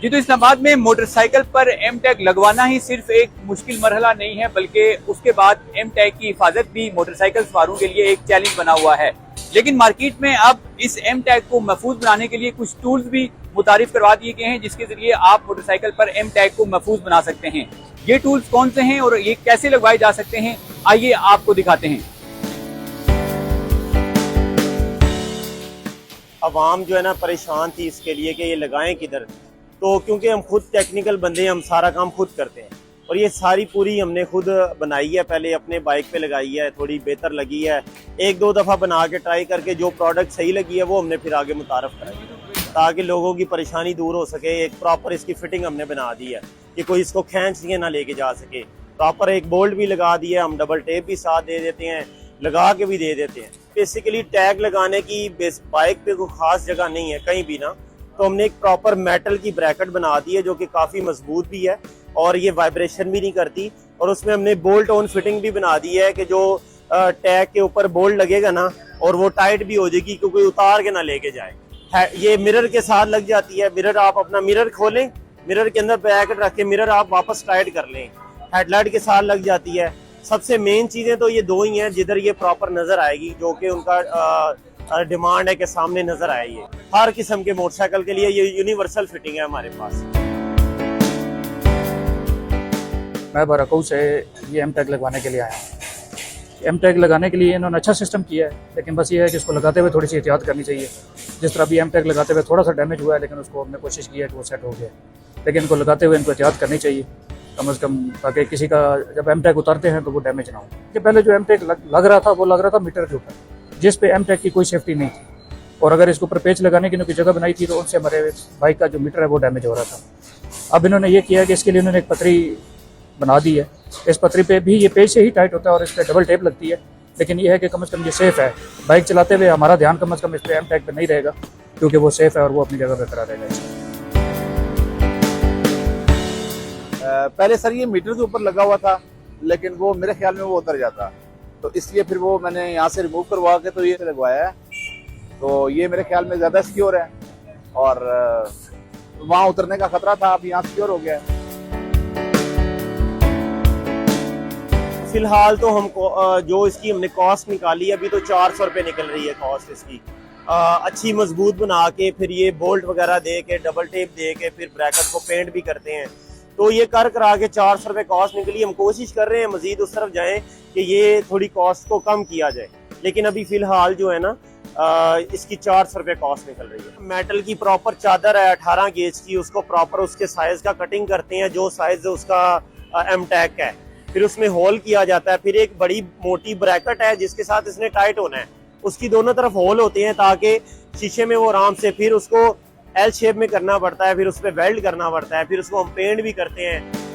जी, तो इस्लामाबाद में मोटरसाइकिल पर एम टैग लगवाना ही सिर्फ एक मुश्किल मरहला नहीं है, बल्कि उसके बाद एम टैग की हिफाजत भी मोटरसाइकिल सवारों के लिए एक चैलेंज बना हुआ है। लेकिन मार्केट में अब इस एम टैग को महफूज बनाने के लिए कुछ टूल्स भी मुतारिफ करवा दिए गए हैं, जिसके जरिए आप मोटरसाइकिल पर एम टैग को महफूज बना सकते हैं। ये टूल्स कौन से हैं और ये कैसे लगवाए जा सकते हैं, आइए आपको दिखाते हैं। अवाम जो है ना परेशान थी इसके लिए कि ये लगाएं किधर, तो क्योंकि हम खुद टेक्निकल बंदे हैं, हम सारा काम खुद करते हैं और ये सारी पूरी हमने खुद बनाई है। पहले अपने बाइक पे लगाई है, थोड़ी बेहतर लगी है, एक दो दफ़ा बना के ट्राई करके जो प्रोडक्ट सही लगी है वो हमने फिर आगे मुतारफ कराई ताकि लोगों की परेशानी दूर हो सके। एक प्रॉपर इसकी फिटिंग हमने बना दी है कि कोई इसको खींच के ना लेके जा सके। प्रॉपर एक बोल्ट भी लगा दिया, हम डबल टेप भी साथ दे देते हैं, लगा के भी दे देते हैं। बेसिकली टैग लगाने की बाइक पे कोई खास जगह नहीं है कहीं भी ना, तो हमने एक प्रॉपर मेटल की ब्रैकेट बना दी है जो कि काफ़ी मजबूत भी है और ये वाइब्रेशन भी नहीं करती। और उसमें हमने बोल्ट ऑन फिटिंग भी बना दी है कि जो टैग के ऊपर बोल्ट लगेगा ना और वो टाइट भी हो जाएगी क्योंकि उतार के ना लेके जाए। ये मिरर के साथ लग जाती है। मिरर आप अपना मिरर खोलें, मिरर के अंदर ब्रैकेट रख के मिरर आप वापस टाइट कर लें। हेडलाइट के साथ लग जाती है। सबसे मेन चीज़ें तो ये दो ही हैं जिधर ये प्रॉपर नज़र आएगी, जो कि उनका डिमांड है कि सामने नजर आए। ये हर किस्म के मोटरसाइकिल के लिए ये यूनिवर्सल फिटिंग है हमारे पास। मैं बरकऊ से ये एम टैग लगवाने के लिए आया हूँ। एम टैग लगाने के लिए इन्होंने अच्छा सिस्टम किया है, लेकिन बस ये है कि इसको लगाते हुए थोड़ी सी एहतियात करनी चाहिए। जिस तरह भी एम टैग लगाते हुए थोड़ा सा डैमेज हुआ है, लेकिन उसको हमने कोशिश की है कि वो सेट हो गया, लेकिन इनको लगाते हुए इनको एहतियात करनी चाहिए कम से कम, ताकि किसी का जब एम टैग उतारते हैं तो वो डैमेज ना हो। कि पहले जो एम टैग लग रहा था वो लग रहा था मीटर के ऊपर, जिस पे एम टैग की कोई सेफ्टी नहीं थी, और अगर इसके ऊपर पेच लगाने की कोई जगह बनाई थी तो उनसे हमारे बाइक का जो मीटर है वो डैमेज हो रहा था। अब इन्होंने ये किया कि इसके लिए इन्होंने एक पतरी बना दी है। इस पतरी पे भी ये पेच से ही टाइट होता है और इस पर डबल टेप लगती है, लेकिन ये है कि कम से कम ये सेफ़ है। बाइक चलाते हुए हमारा ध्यान कम से कम इस पर एम टैग पर नहीं रहेगा, क्योंकि वो सेफ़ है और वो अपनी जगह पर करा रहेगा। पहले सर ये मीटर के ऊपर लगा हुआ था, लेकिन वो मेरे ख्याल में वो उतर जाता, तो इसलिए फिर वो मैंने यहाँ से रिमूव करवा के तो ये लगवाया है। तो ये मेरे ख्याल में ज़्यादा सिक्योर है और वहाँ उतरने का खतरा था, अब यहाँ सिक्योर हो गया है। फिलहाल तो हमको जो इसकी हमने कॉस्ट निकाली अभी तो 400 रुपये निकल रही है कॉस्ट इसकी। अच्छी मजबूत बना के फिर ये बोल्ट वगैरह दे के डबल टेप दे के फिर ब्रैकेट को पेंट भी करते हैं, तो ये कर करा के 400 रुपये कॉस्ट निकली। हम कोशिश कर रहे हैं मजीद उस तरफ जाएं कि ये थोड़ी कॉस्ट को कम किया जाए, लेकिन अभी फिलहाल जो है ना इसकी 400 रुपये कॉस्ट निकल रही है। मेटल की प्रॉपर चादर है 18 गेज की, उसको प्रॉपर उसके साइज का कटिंग करते हैं जो साइज उसका एम टैग का है, फिर उसमें होल किया जाता है। फिर एक बड़ी मोटी ब्रैकेट है जिसके साथ इसने टाइट होना है, उसकी दोनों तरफ होल होते हैं ताकि शीशे में वो आराम से, फिर उसको एल शेप में करना पड़ता है, फिर उस पर वेल्ड करना पड़ता है, फिर उसको हम पेंट भी करते हैं।